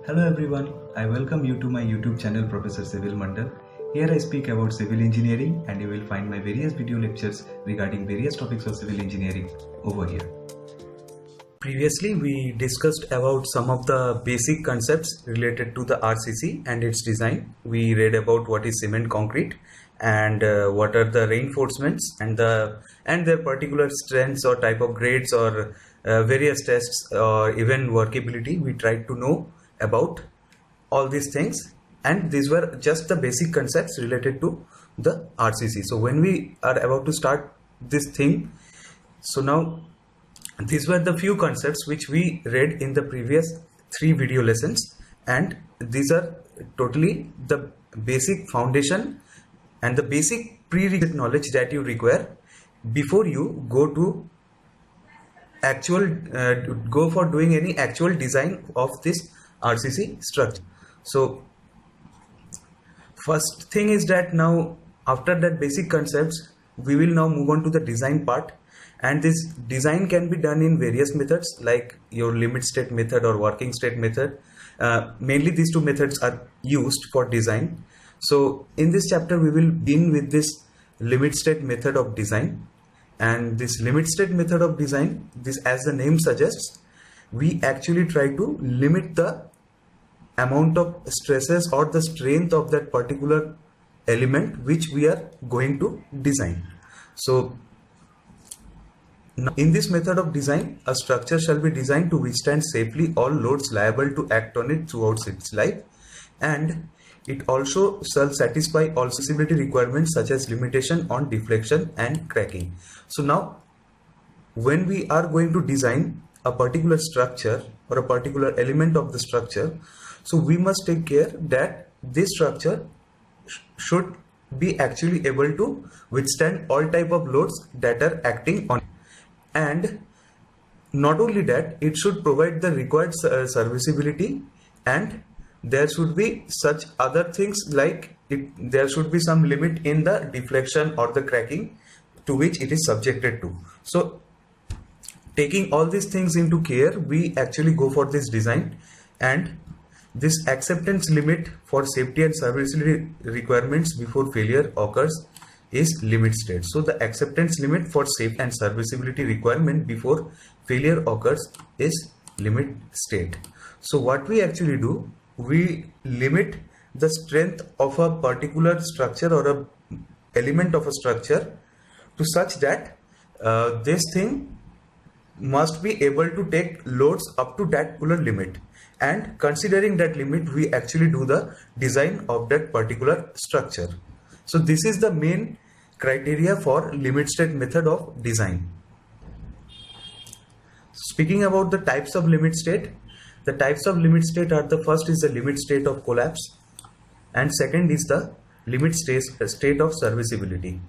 Hello everyone, I welcome you to my YouTube channel Professor Civil Mandal. Here I speak about civil engineering and you will find my various video lectures regarding various topics of civil engineering over here. Previously we discussed about some of the basic concepts related to the RCC and its design. We read about what is cement concrete and what are the reinforcements and their particular strengths or type of grades or various tests or even workability. We tried to know about all these things, and these were just the basic concepts related to the RCC. So when we are about to start this thing, so now these were the few concepts which we read in the previous 3 video lessons, and these are totally the basic foundation and the basic prerequisite knowledge that you require before you go to go for doing any actual design of this RCC structure. So first thing is that now after that basic concepts, we will now move on to the design part, and this design can be done in various methods like your limit state method or working state method. Mainly these two methods are used for design. So in this chapter we will begin with this limit state method of design, and this limit state method of design, this as the name suggests, we actually try to limit the amount of stresses or the strength of that particular element which we are going to design. So now in this method of design, a structure shall be designed to withstand safely all loads liable to act on it throughout its life, and it also shall satisfy all accessibility requirements such as limitation on deflection and cracking. So now when we are going to design a particular structure or a particular element of the structure, so we must take care that this structure should be actually able to withstand all type of loads that are acting on it. And not only that, it should provide the required serviceability, and there should be such other things like there should be some limit in the deflection or the cracking to which it is subjected to. So taking all these things into care, we actually go for this design, and this acceptance limit for safety and serviceability requirements before failure occurs is limit state. So the acceptance limit for safety and serviceability requirement before failure occurs is limit state. So what we actually do, we limit the strength of a particular structure or a element of a structure to such that this thing must be able to take loads up to that particular limit, and considering that limit we actually do the design of that particular structure. So this is the main criteria for limit state method of design. Speaking about the types of limit state, the types of limit state are: the first is the limit state of collapse, and second is the limit state of serviceability.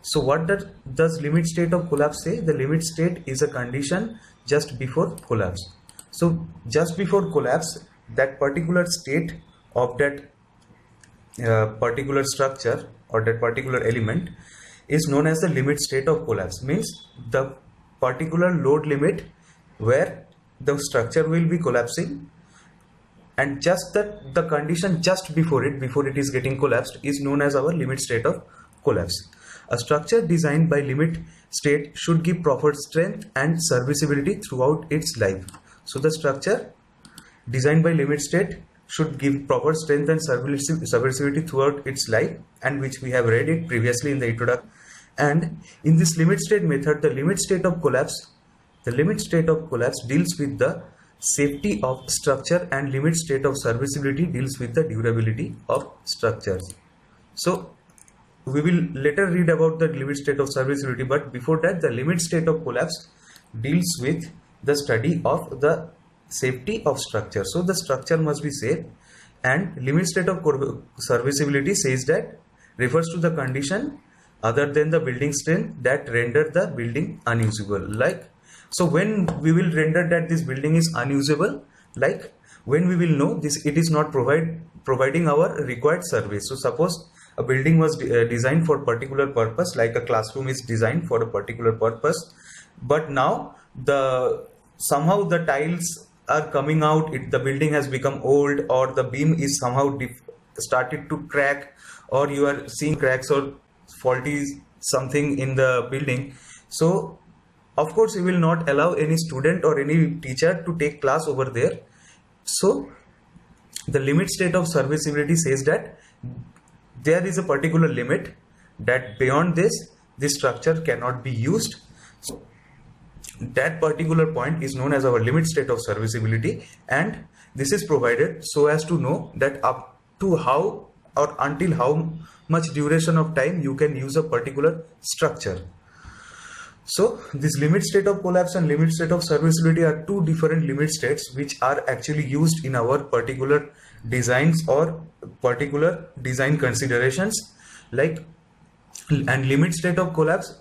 So what does limit state of collapse say? The limit state is a condition just before collapse. So just before collapse, that particular state of that particular structure or that particular element is known as the limit state of collapse. Means the particular load limit where the structure will be collapsing, and just that the condition just before it is getting collapsed is known as our limit state of collapse. A structure designed by limit state should give proper strength and serviceability throughout its life. So the structure designed by limit state should give proper strength and serviceability throughout its life, and which we have read it previously in the introduction. And in this limit state method, the limit state of collapse deals with the safety of structure, and limit state of serviceability deals with the durability of structures. So we will later read about the limit state of serviceability, but before that, the limit state of collapse deals with the study of the safety of structure. So the structure must be safe, and limit state of serviceability says that refers to the condition other than the building strength that render the building unusable. Like, so when we will render that this building is unusable, like when we will know this, it is not providing our required service. So suppose a building was designed for a particular purpose, like a classroom is designed for a particular purpose, but now somehow the tiles are coming out, the building has become old, or the beam is somehow started to crack, or you are seeing cracks or faulty something in the building. So of course we will not allow any student or any teacher to take class over there. So the limit state of serviceability says that there is a particular limit, that beyond this structure cannot be used. So that particular point is known as our limit state of serviceability, and this is provided so as to know that up to how or until how much duration of time you can use a particular structure. So this limit state of collapse and limit state of serviceability are two different limit states which are actually used in our particular designs or particular design considerations. And limit state of collapse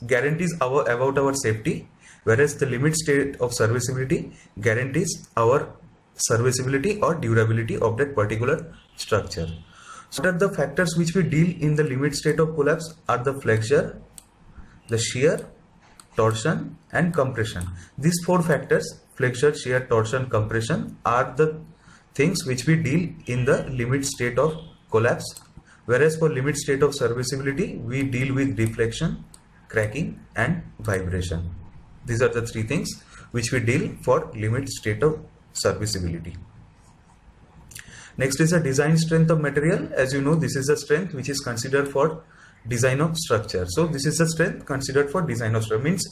guarantees about our safety, whereas the limit state of serviceability guarantees our serviceability or durability of that particular structure. So what are the factors which we deal in the limit state of collapse are the flexure, the shear, torsion and compression. These four factors, flexure, shear, torsion, compression, are the things which we deal in the limit state of collapse. Whereas for limit state of serviceability, we deal with deflection, cracking and vibration. These are the three things which we deal for limit state of serviceability. Next is the design strength of material. As you know, this is the strength which is considered for design of structure. So this is the strength considered for design of structure. Means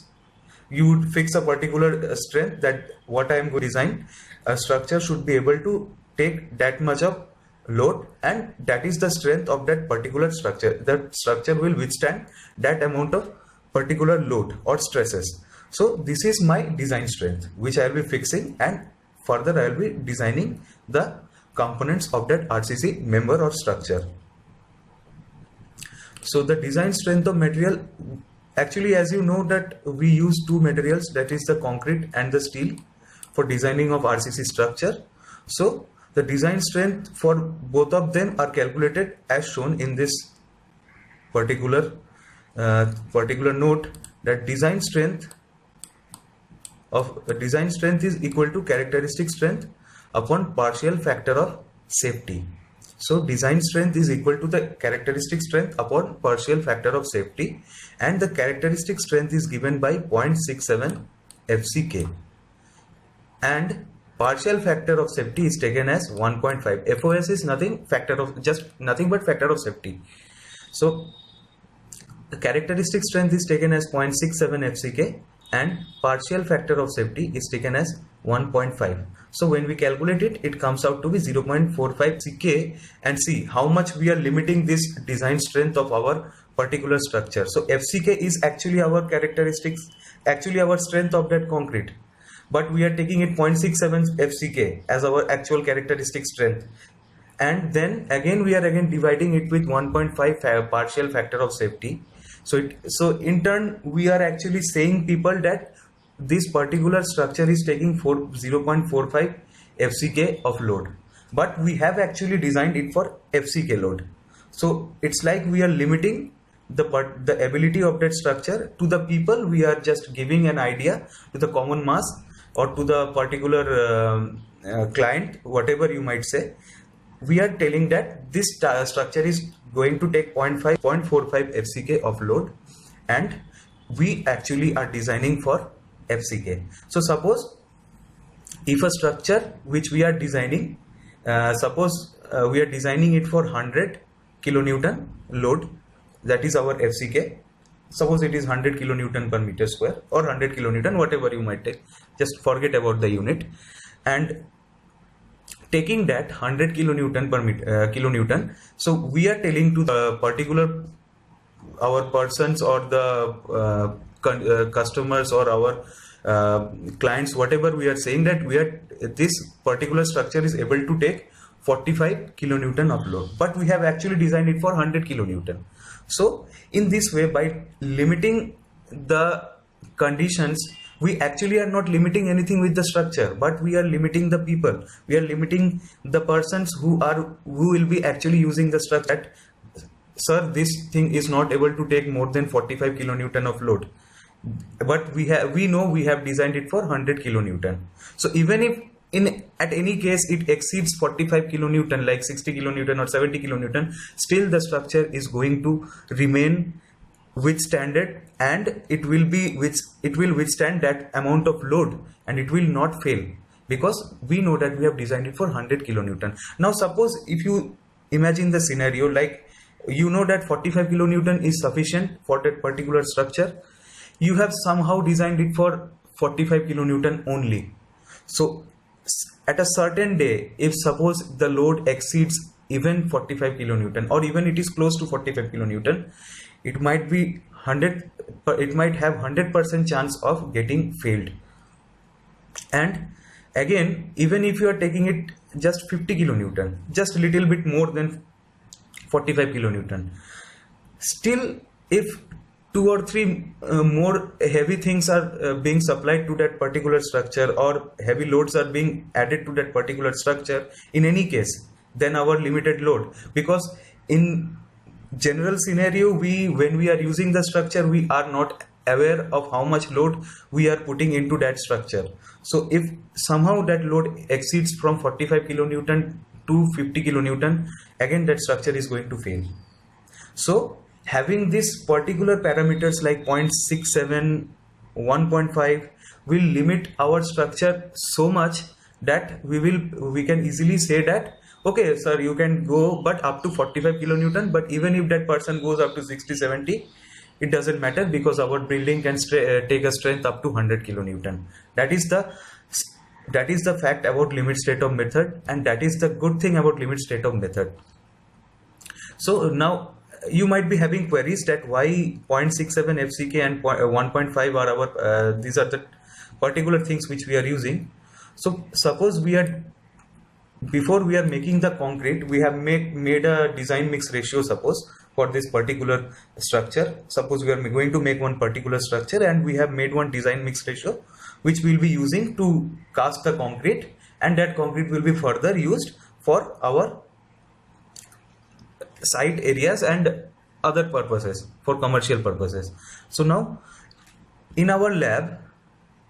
you would fix a particular strength that what I am going to design, a structure should be able to take that much of load, and that is the strength of that particular structure. That structure will withstand that amount of particular load or stresses. So this is my design strength which I will be fixing, and further I will be designing the components of that RCC member or structure. So the design strength of material, actually, as you know that we use two materials, that is the concrete and the steel, for designing of RCC structure. So the design strength for both of them are calculated as shown in this particular note, that design strength is equal to characteristic strength upon partial factor of safety. So design strength is equal to the characteristic strength upon partial factor of safety, and the characteristic strength is given by 0.67 FCK, and partial factor of safety is taken as 1.5. FOS is nothing but factor of safety. So the characteristic strength is taken as 0.67 FCK and partial factor of safety is taken as 1.5. So when we calculate it, it comes out to be 0.45 CK, and see how much we are limiting this design strength of our particular structure. So FCK is actually our characteristics, actually our strength of that concrete, but we are taking it 0.67 FCK as our actual characteristic strength, and then again we are dividing it with 1.5 partial factor of safety. So in turn we are actually saying people that this particular structure is taking 0.45 FCK of load, but we have actually designed it for FCK load. So it's like we are limiting the ability of that structure to the people. We are just giving an idea to the common mass or to the particular client, whatever you might say. We are telling that this structure is going to take 0.45 FCK of load, and we actually are designing for FCK. So suppose if a structure which we are designing, we are designing it for 100 kilonewton load, that is our FCK. Suppose it is 100 kilonewton per meter square or 100 kilonewton, whatever you might take, just forget about the unit, and taking that 100 kilonewton per kilonewton. So we are telling to the particular our persons or the customers or our clients, whatever we are saying, that this particular structure is able to take 45 kilonewton of load, but we have actually designed it for 100 kilonewton. So in this way, by limiting the conditions, we actually are not limiting anything with the structure, but we are limiting the people. We are limiting the persons who will be actually using the structure. That, sir, this thing is not able to take more than 45 kilonewton of load. but we know we have designed it for 100 kilonewton. So even if at any case it exceeds 45 kilonewton, like 60 kilonewton or 70 kilonewton, still the structure is going to remain withstanded, and it will withstand that amount of load, and it will not fail, because we know that we have designed it for 100 kilonewton. Now suppose if you imagine the scenario, like you know that 45 kilonewton is sufficient for that particular structure, you have somehow designed it for 45 kilonewton only. So at a certain day, if suppose the load exceeds even 45 kilonewton, or even it is close to 45 kilonewton, it might be 100, it might have 100% chance of getting failed. And again, even if you are taking it just 50 kilonewton, just a little bit more than 45 kilonewton, still if 2 or 3 more heavy things are being supplied to that particular structure, or heavy loads are being added to that particular structure, in any case, then our limited load, because in general scenario, when we are using the structure, we are not aware of how much load we are putting into that structure. So if somehow that load exceeds from 45 kilonewton to 50 kilonewton, again that structure is going to fail. So having these particular parameters like 0.67, 1.5 will limit our structure so much that we can easily say that, okay sir, you can go but up to 45 kilonewton, but even if that person goes up to 60, 70, it doesn't matter, because our building can take a strength up to 100 kilonewton. That is the fact about limit state of method, and that is the good thing about limit state of method. So now you might be having queries that why 0.67 FCK and 1.5 are our these are the particular things which we are using. So suppose before we are making the concrete, we have made a design mix ratio, suppose, for this particular structure. Suppose we are going to make one particular structure, and we have made one design mix ratio which we will be using to cast the concrete, and that concrete will be further used for our site areas and other purposes, for commercial purposes. So now in our lab,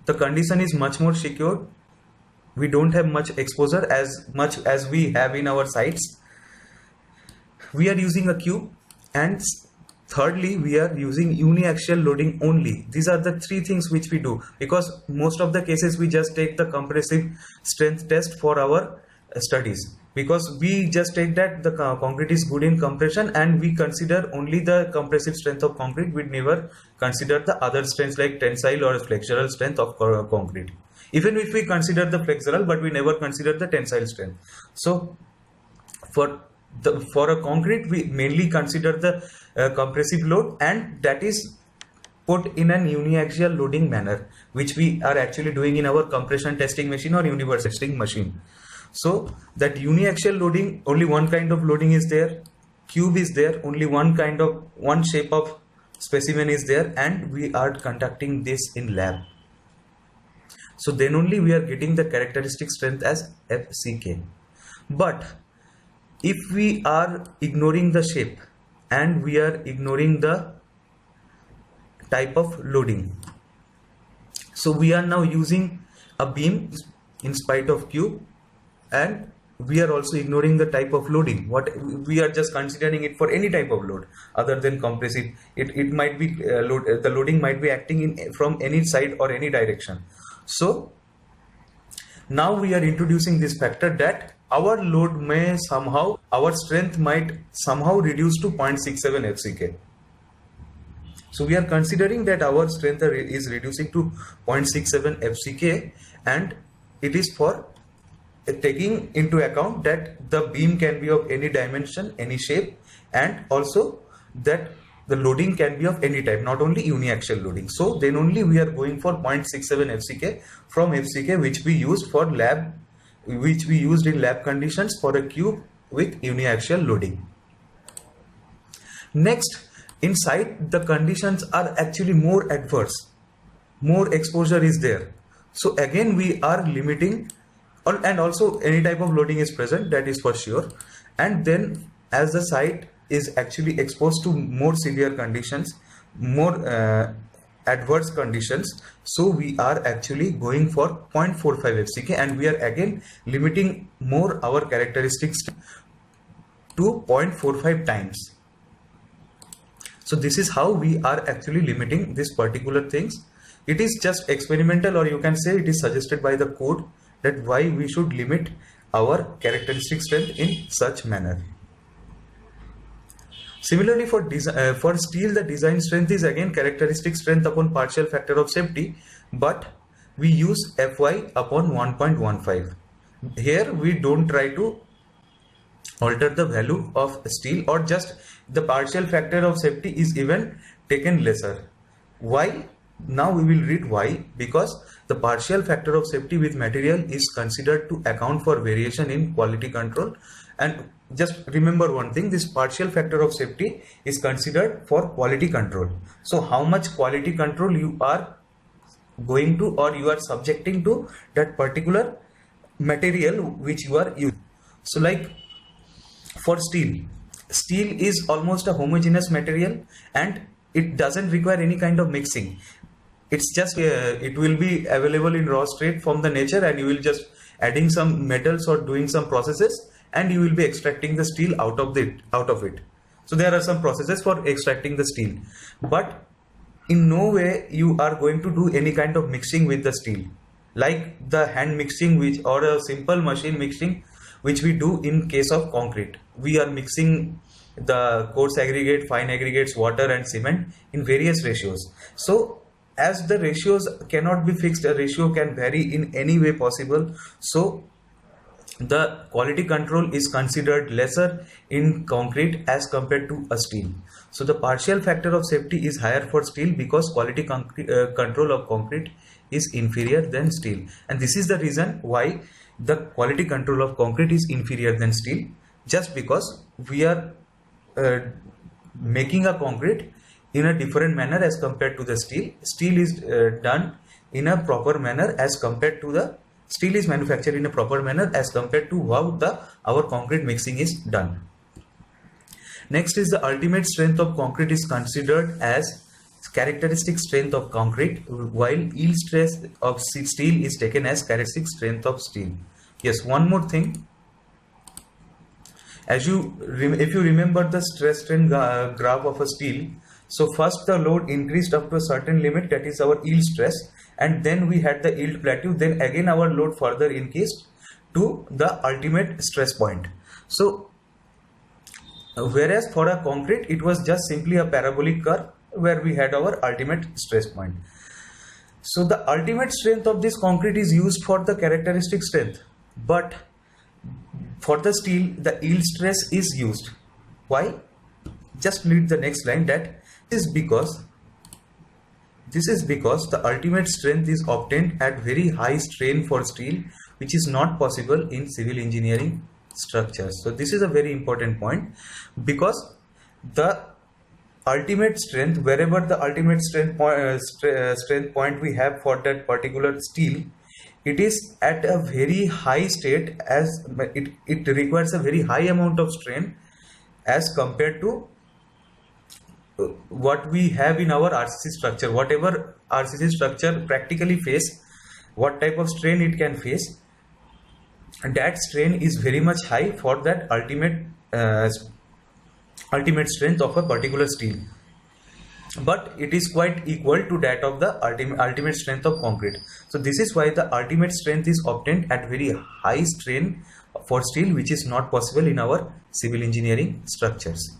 the condition is much more secure. We don't have much exposure as much as we have in our sites. We are using a cube, and thirdly, we are using uniaxial loading only. These are the 3 things which we do, because most of the cases we just take the compressive strength test for our studies, because we just take that the concrete is good in compression, and we consider only the compressive strength of concrete. We never consider the other strengths like tensile or flexural strength of concrete. Even if we consider the flexural, but we never consider the tensile strength. So for a concrete, we mainly consider the compressive load, and that is put in an uniaxial loading manner, which we are actually doing in our compression testing machine or universe testing machine. So that uniaxial loading, only one kind of loading is there, cube is there, only one shape of specimen is there, and we are conducting this in lab. So then only we are getting the characteristic strength as FCK. But if we are ignoring the shape and we are ignoring the type of loading, so we are now using a beam in spite of cube, and we are also ignoring the type of loading. What we are just considering it for any type of load other than compressive. It might be the loading might be acting from any side or any direction. So now we are introducing this factor that our load may somehow, our strength might somehow reduce to 0.67 FCK. So we are considering that our strength is reducing to 0.67 FCK, and it is for taking into account that the beam can be of any dimension, any shape, and also that the loading can be of any type, not only uniaxial loading. So then only we are going for 0.67 FCK from FCK, which we used in lab conditions for a cube with uniaxial loading. Next, inside the conditions are actually more adverse, more exposure is there. So again we are limiting, and also any type of loading is present, that is for sure. And then as the site is actually exposed to more severe conditions, more adverse conditions, so we are actually going for 0.45 FCK, and we are again limiting more our characteristics to 0.45 times. So this is how we are actually limiting this particular things. It is just experimental, or you can say it is suggested by the code, that why we should limit our characteristic strength in such manner. Similarly, for steel, the design strength is again characteristic strength upon partial factor of safety, but we use Fy upon 1.15. Here we don't try to alter the value of steel, or just the partial factor of safety is even taken lesser. Why? Now we will read why. Because the partial factor of safety with material is considered to account for variation in quality control. And just remember one thing, this partial factor of safety is considered for quality control. So how much quality control you are going to, or you are subjecting to that particular material which you are using. So like for steel is almost a homogeneous material, and it doesn't require any kind of mixing. It's just it will be available in raw state from the nature, and you will just adding some metals or doing some processes, and you will be extracting the steel out of it. So there are some processes for extracting the steel, but in no way you are going to do any kind of mixing with the steel, like the hand mixing or a simple machine mixing which we do in case of concrete. We are mixing the coarse aggregate, fine aggregates, water and cement in various ratios. So as the ratios cannot be fixed, a ratio can vary in any way possible. So the quality control is considered lesser in concrete as compared to a steel. So the partial factor of safety is higher for steel because quality control of concrete is inferior than steel. And this is the reason why the quality control of concrete is inferior than steel, just because we are making a concrete in a different manner as compared to the steel. Steel is done in a proper manner as compared to the steel is manufactured in a proper manner as compared to how our concrete mixing is done. Next is the ultimate strength of concrete is considered as characteristic strength of concrete, while yield stress of steel is taken as characteristic strength of steel. Yes, one more thing. If you remember the stress strain graph of a steel, so first the load increased up to a certain limit, that is our yield stress, and then we had the yield plateau, then again our load further increased to the ultimate stress point. So whereas for a concrete it was just simply a parabolic curve where we had our ultimate stress point. So the ultimate strength of this concrete is used for the characteristic strength, but for the steel the yield stress is used. Why? Just read the next line, that this is because the ultimate strength is obtained at very high strain for steel, which is not possible in civil engineering structures. So this is a very important point, because the ultimate strength, wherever the ultimate strength point we have for that particular steel, it is at a very high state, as it requires a very high amount of strain as compared to what we have in our RCC structure. Whatever RCC structure practically face, what type of strain it can face, that strain is very much high for that ultimate strength of a particular steel, but it is quite equal to that of the ultimate strength of concrete. So this is why the ultimate strength is obtained at very high strain for steel, which is not possible in our civil engineering structures.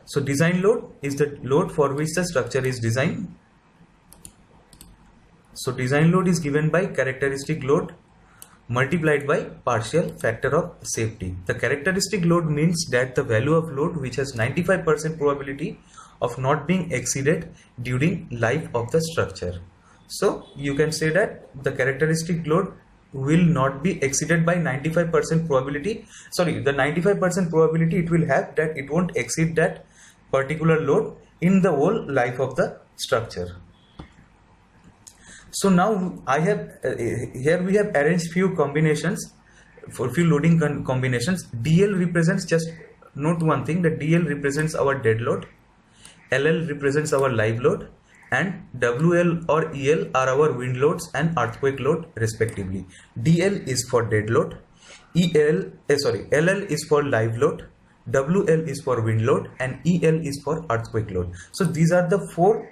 So design load is the load for which the structure is designed. So design load is given by characteristic load multiplied by partial factor of safety. The characteristic load means that the value of load which has 95% probability of not being exceeded during life of the structure. So you can say that the characteristic load will not be exceeded by 95% probability. Sorry, the 95% probability it will have that it won't exceed that particular load in the whole life of the structure. So now I have here we have arranged few combinations for few loading combinations. DL represents, just note one thing, that DL represents our dead load, LL represents our live load, and WL or EL are our wind loads and earthquake load respectively. DL is for dead load, LL is for live load, WL is for wind load, and EL is for earthquake load. So these are the four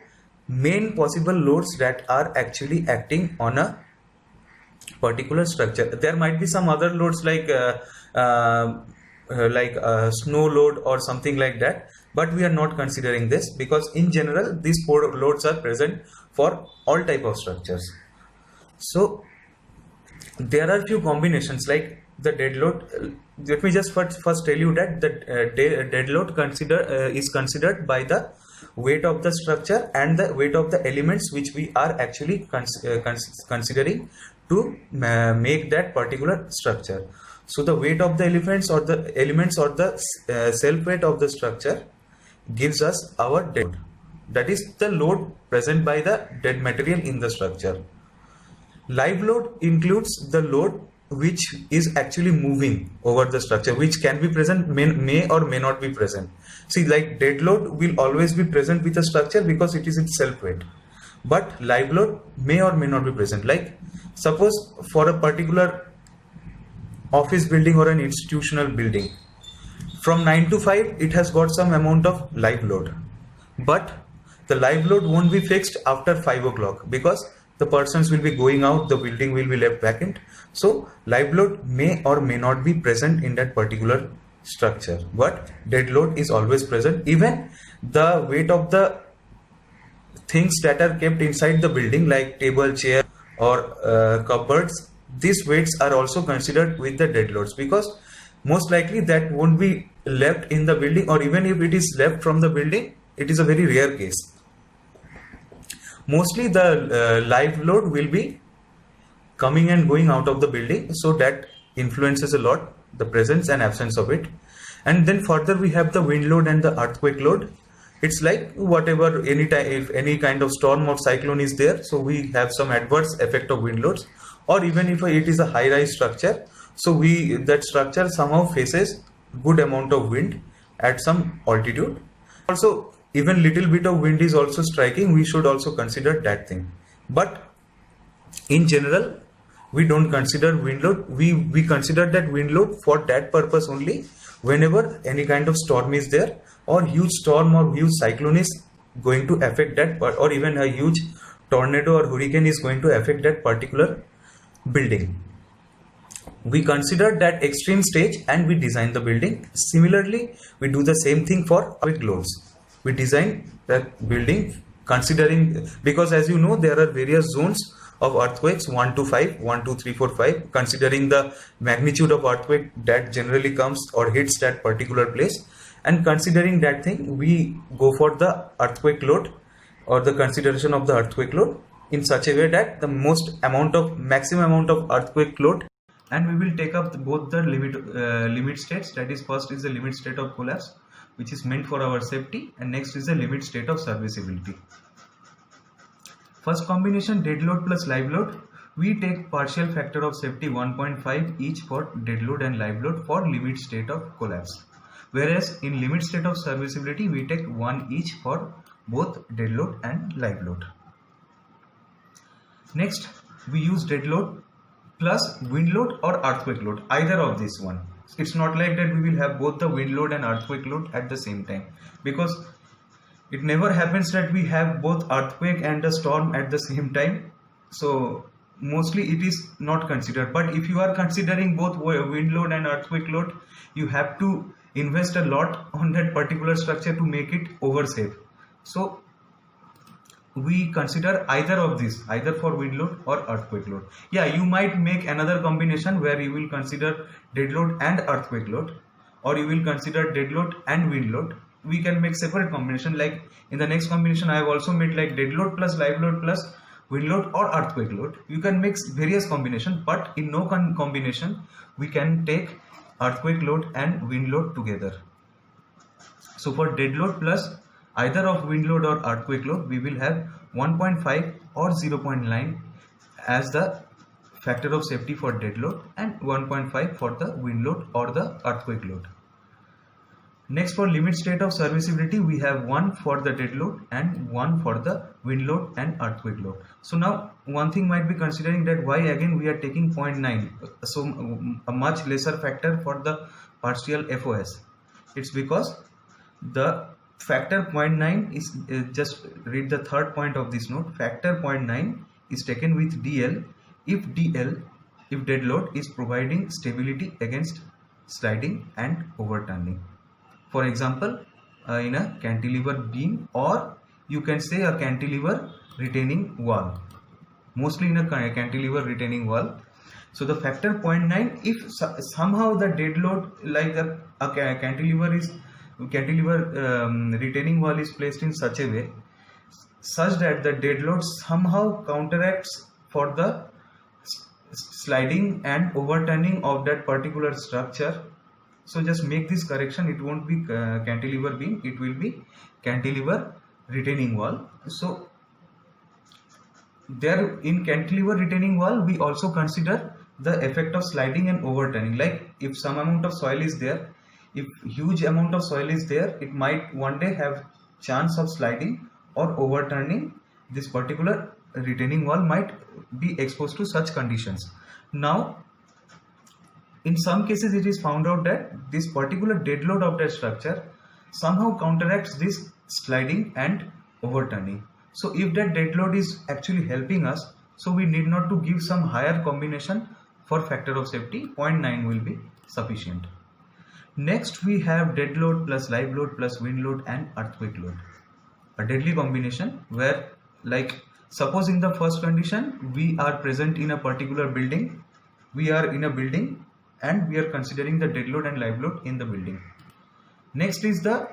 main possible loads that are actually acting on a particular structure. There might be some other loads like snow load or something like that, but we are not considering this because in general these four loads are present for all type of structures. So there are few combinations like the dead load. Let me just first tell you that the dead load is considered by the weight of the structure and the weight of the elements which we are actually considering to make that particular structure. So the weight of the elements or the self weight of the structure gives us our dead load. That is the load present by the dead material in the structure. Live load includes the load which is actually moving over the structure, which can be present, may or may not be present. See, like dead load will always be present with the structure because it is its self weight, but live load may or may not be present. Like suppose for a particular office building or an institutional building, from 9 to 5 it has got some amount of live load, but the live load won't be fixed after 5 o'clock because the persons will be going out, the building will be left vacant. So live load may or may not be present in that particular structure, but dead load is always present. Even the weight of the things that are kept inside the building like table, chair or cupboards, these weights are also considered with the dead loads because most likely that won't be left in the building, or even if it is left from the building, it is a very rare case. Mostly the live load will be coming and going out of the building, so that influences a lot the presence and absence of it. And then further we have the wind load and the earthquake load. It's like whatever, anytime if any kind of storm or cyclone is there, so we have some adverse effect of wind loads. Or even if it is a high rise structure, so that structure somehow faces good amount of wind at some altitude. Also, even little bit of wind is also striking, we should also consider that thing. But in general, we don't consider wind load. We consider that wind load for that purpose only whenever any kind of storm is there, or huge storm or huge cyclone is going to affect that, or even a huge tornado or hurricane is going to affect that particular building. We consider that extreme stage and we design the building. Similarly, we do the same thing for earthquake loads. We design that building considering, because as you know, there are various zones of earthquakes, 1 to 5, 1, 2, 3, 4, 5, considering the magnitude of earthquake that generally comes or hits that particular place. And considering that thing, we go for the earthquake load or the consideration of the earthquake load in such a way that the maximum amount of earthquake load, and we will take up both the limit states. That is, first is the limit state of collapse, which is meant for our safety, and next is the limit state of serviceability. First combination, dead load plus live load, we take partial factor of safety 1.5 each for dead load and live load for limit state of collapse, whereas in limit state of serviceability we take 1 each for both dead load and live load. Next, we use dead load plus wind load or earthquake load, either of this one. It's not like that we will have both the wind load and earthquake load at the same time, because it never happens that we have both earthquake and a storm at the same time. So mostly it is not considered. But if you are considering both wind load and earthquake load, you have to invest a lot on that particular structure to make it oversafe. So we consider either of these, either for wind load or earthquake load. Yeah, you might make another combination where you will consider dead load and earthquake load, or you will consider dead load and wind load. We can make separate combination. Like in the next combination, I have also made like dead load plus live load plus wind load or earthquake load. You can make various combinations, but in no combination we can take earthquake load and wind load together. So for dead load plus either of wind load or earthquake load, we will have 1.5 or 0.9 as the factor of safety for dead load and 1.5 for the wind load or the earthquake load. Next, for limit state of serviceability, we have one for the dead load and one for the wind load and earthquake load. So now one thing might be considering that why again we are taking 0.9, so a much lesser factor for the partial FOS. It's because the factor 0.9 is just read the third point of this note. Factor 0.9 is taken with DL if dead load is providing stability against sliding and overturning. For example, in a cantilever beam, or you can say a cantilever retaining wall, mostly in a cantilever retaining wall. So the factor 0.9, if somehow the dead load, like a cantilever retaining wall is placed in such a way such that the dead load somehow counteracts for the sliding and overturning of that particular structure. So just make this correction, it won't be cantilever beam, it will be cantilever retaining wall. So there in cantilever retaining wall we also consider the effect of sliding and overturning. Like if some amount of soil is there, if huge amount of soil is there, it might one day have chance of sliding or overturning. This particular retaining wall might be exposed to such conditions. Now in some cases it is found out that this particular dead load of that structure somehow counteracts this sliding and overturning. So if that dead load is actually helping us, so we need not to give some higher combination for factor of safety. 0.9 will be sufficient. Next we have dead load plus live load plus wind load and earthquake load. A deadly combination where, like suppose in the first condition we are present in a particular building, we are in a building and we are considering the dead load and live load in the building. Next is the,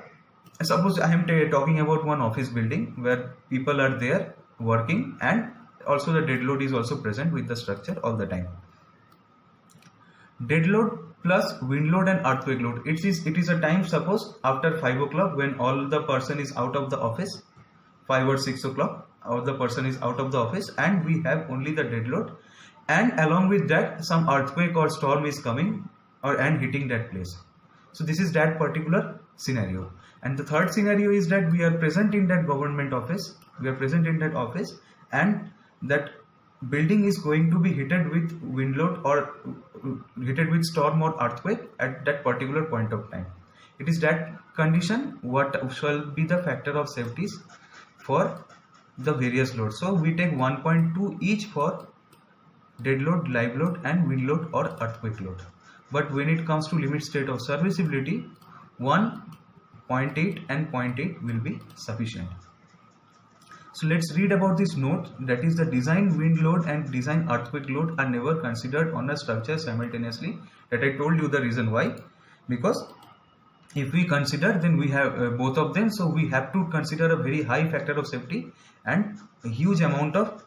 suppose I am talking about one office building where people are there working and also the dead load is also present with the structure all the time. Dead load plus wind load and earthquake load. It is a time, suppose after 5 o'clock when all the person is out of the office, 5 or 6 o'clock, or the person is out of the office and we have only the dead load, and along with that some earthquake or storm is coming and hitting that place. So this is that particular scenario. And the third scenario is that we are present in that government office, and that building is going to be hit with wind load or hit with storm or earthquake at that particular point of time. It is that condition what shall be the factor of safeties for the various loads. So we take 1.2 each for dead load, live load and wind load or earthquake load. But when it comes to limit state of serviceability, 1.8 and 0.8 will be sufficient. So let's read about this note, that is the design wind load and design earthquake load are never considered on a structure simultaneously. That I told you the reason why. Because if we consider, then we have both of them, so we have to consider a very high factor of safety and a huge amount of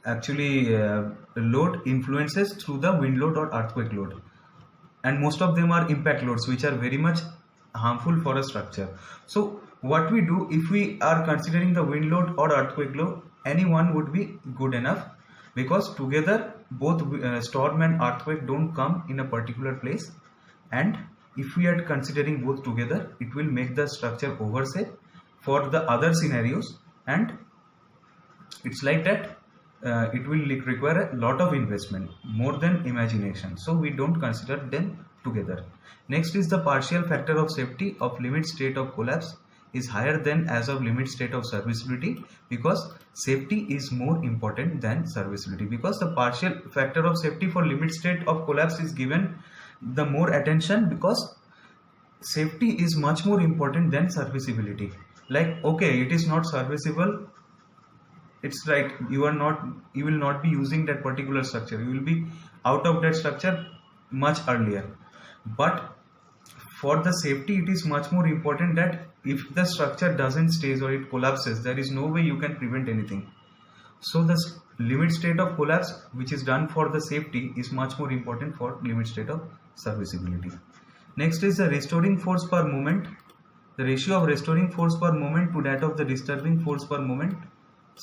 actually load influences through the wind load or earthquake load, and most of them are impact loads which are very much harmful for a structure. So what we do, if we are considering the wind load or earthquake load, any one would be good enough, because together both storm and earthquake don't come in a particular place, and if we are considering both together, it will make the structure oversafe for the other scenarios, and it's like that it will require a lot of investment, more than imagination, so we don't consider them together. Next is the partial factor of safety of limit state of collapse is higher than as of limit state of serviceability, because safety is more important than serviceability, because the partial factor of safety for limit state of collapse is given the more attention, because safety is much more important than serviceability. Like, okay, it is not serviceable, it's right, you will not be using that particular structure, you will be out of that structure much earlier. But for the safety, it is much more important that if the structure doesn't stay or it collapses, there is no way you can prevent anything. So the limit state of collapse which is done for the safety is much more important for limit state of serviceability. Next is the restoring force per moment. The ratio of restoring force per moment to that of the disturbing force per moment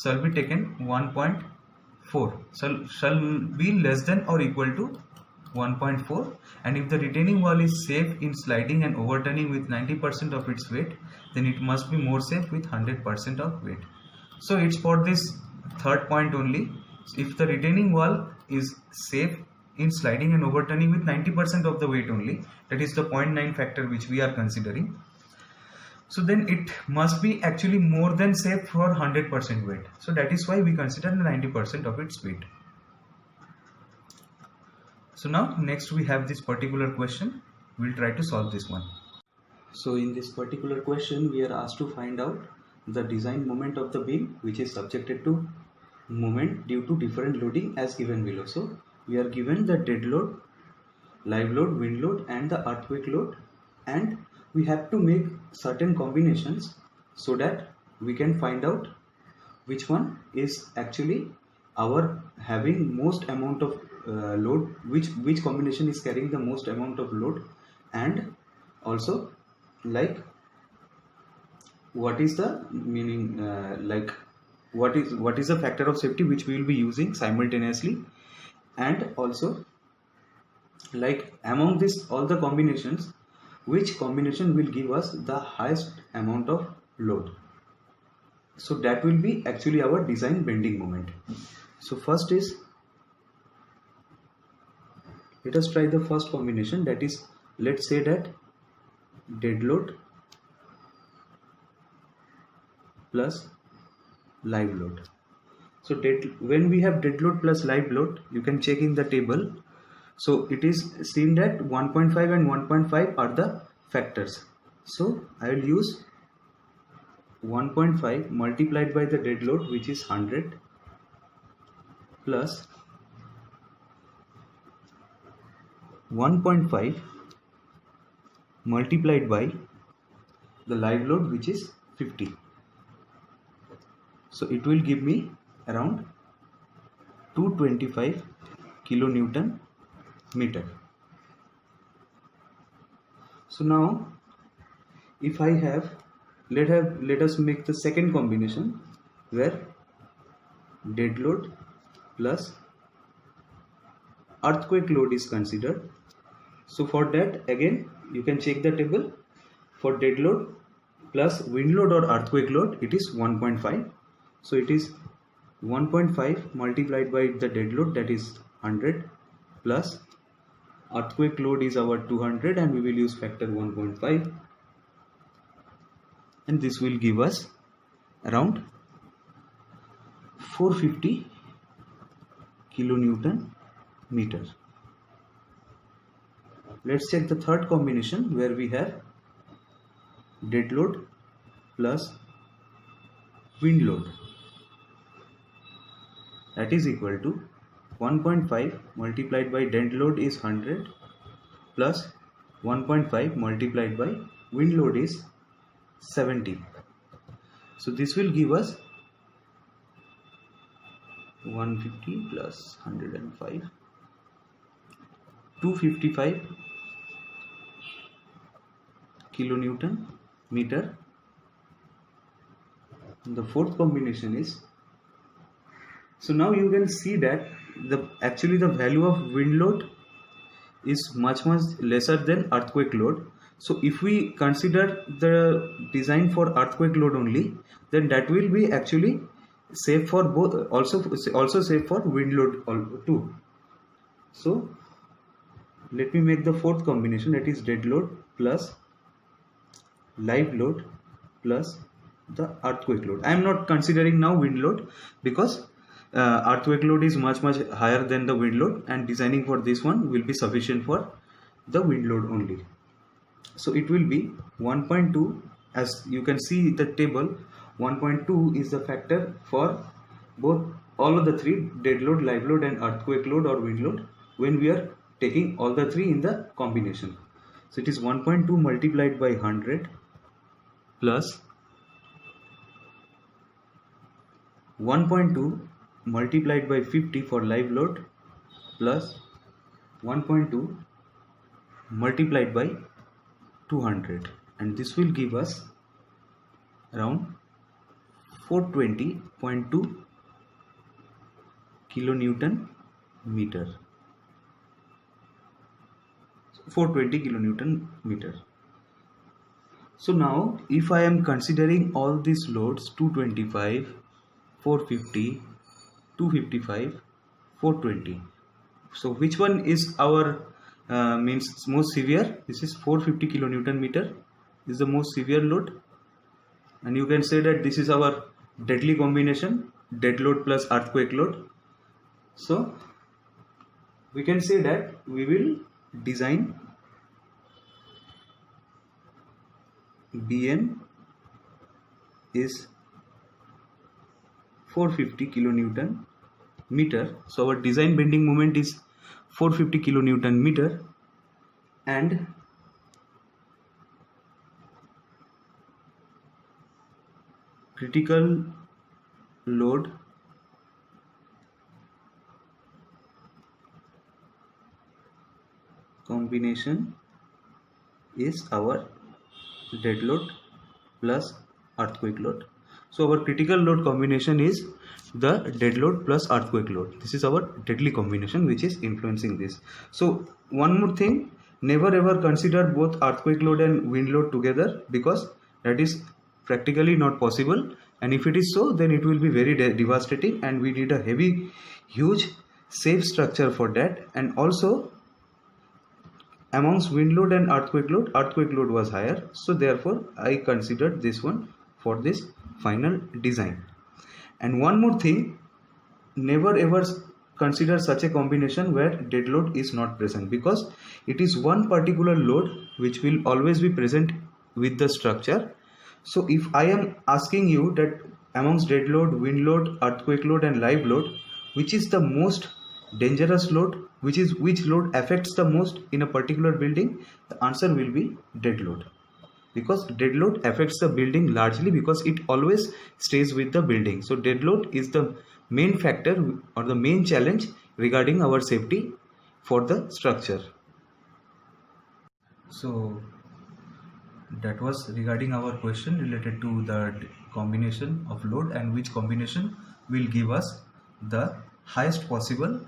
shall be taken 1.4, shall be less than or equal to 1.4, and if the retaining wall is safe in sliding and overturning with 90% of its weight, then it must be more safe with 100% of weight. So it's for this third point only. If the retaining wall is safe in sliding and overturning with 90% of the weight only, that is the 0.9 factor which we are considering, so then it must be actually more than safe for 100% weight. So that is why we consider 90% of its weight. So now next we have this particular question. We'll try to solve this one. So in this particular question we are asked to find out the design moment of the beam which is subjected to moment due to different loading as given below. So we are given the dead load, live load, wind load and the earthquake load, and we have to make certain combinations so that we can find out which one is actually our having most amount of load, which combination is carrying the most amount of load, and also like what is the meaning like what is the factor of safety which we will be using simultaneously, and also like among this all the combinations, which combination will give us the highest amount of load. So that will be actually our design bending moment. So first is, let us try the first combination, that is, let's say that dead load plus live load. So when we have dead load plus live load, you can check in the table. So it is seen that 1.5 and 1.5 are the factors. So I will use 1.5 multiplied by the dead load, which is 100, plus 1.5 multiplied by the live load, which is 50. So it will give me around 225 kilonewton meter. So now if I have, let us make the second combination where dead load plus earthquake load is considered. So for that again you can check the table. For dead load plus wind load or earthquake load, it is 1.5. So it is 1.5 multiplied by the dead load, that is 100, plus earthquake load is our 200 and we will use factor 1.5, and this will give us around 450 kilonewton meter. Let's check the third combination where we have dead load plus wind load, that is equal to 1.5 multiplied by dead load is 100 plus 1.5 multiplied by wind load is 70. So this will give us 150 plus 105, 255 kilonewton meter. And the fourth combination is, so now you can see that actually the value of wind load is much lesser than earthquake load. So if we consider the design for earthquake load only, then that will be actually safe for both, also safe for wind load too. So let me make the fourth combination, that is dead load plus live load plus the earthquake load. I am not considering now wind load because earthquake load is much higher than the wind load, and designing for this one will be sufficient for the wind load only. So it will be 1.2, as you can see the table, 1.2 is the factor for both all of the three, dead load, live load and earthquake load or wind load, when we are taking all the three in the combination. So it is 1.2 multiplied by 100 plus 1.2 multiplied by 50 for live load plus 1.2 multiplied by 200, and this will give us around 420.2 kilonewton meter. 420 kilonewton meter. So now if I am considering all these loads 225, 450, 255, 420. So which one is our means most severe? This is 450 kilonewton meter is the most severe load, and you can say that this is our deadly combination, dead load plus earthquake load. So we can say that we will design BM is 450 kilonewton meter. So our design bending moment is 450 kilonewton meter, and critical load combination is our dead load plus earthquake load. So our critical load combination is the dead load plus earthquake load. This is our deadly combination which is influencing this. So one more thing, never ever consider both earthquake load and wind load together, because that is practically not possible, and if it is so, then it will be very devastating, and we need a heavy, huge, safe structure for that. And also amongst wind load and earthquake load was higher, so therefore I considered this one for this final design. And one more thing, never ever consider such a combination where dead load is not present, because it is one particular load which will always be present with the structure. So if I am asking you that amongst dead load, wind load, earthquake load and live load, which is the most dangerous load, which load affects the most in a particular building, the answer will be dead load, because dead load affects the building largely because it always stays with the building. So dead load is the main factor or the main challenge regarding our safety for the structure. So that was regarding our question related to the combination of load and which combination will give us the highest possible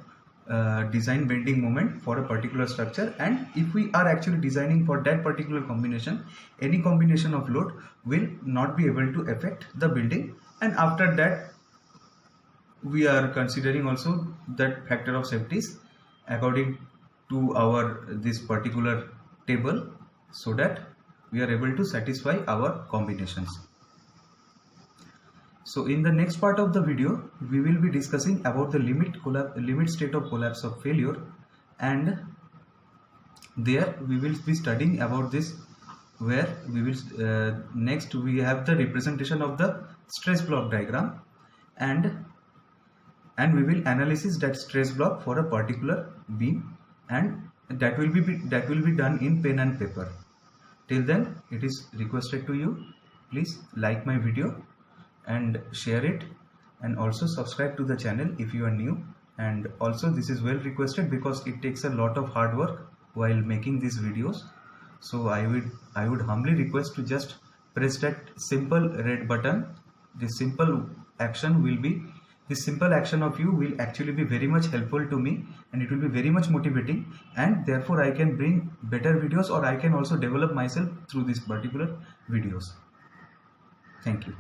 design bending moment for a particular structure. And if we are actually designing for that particular combination, any combination of load will not be able to affect the building. And after that, we are considering also that factor of safeties according to our this particular table, so that we are able to satisfy our combinations. So in the next part of the video, we will be discussing about the limit state of collapse of failure, and there we will be studying about this, where we will next we have the representation of the stress block diagram, and we will analysis that stress block for a particular beam, and that will be done in pen and paper. Till then, it is requested to you, please like my video and share it, and also subscribe to the channel if you are new. And also this is well requested because it takes a lot of hard work while making these videos. So I would humbly request to just press that simple red button. This simple action of you will actually be very much helpful to me, and it will be very much motivating, and therefore I can bring better videos, or I can also develop myself through these particular videos. Thank you.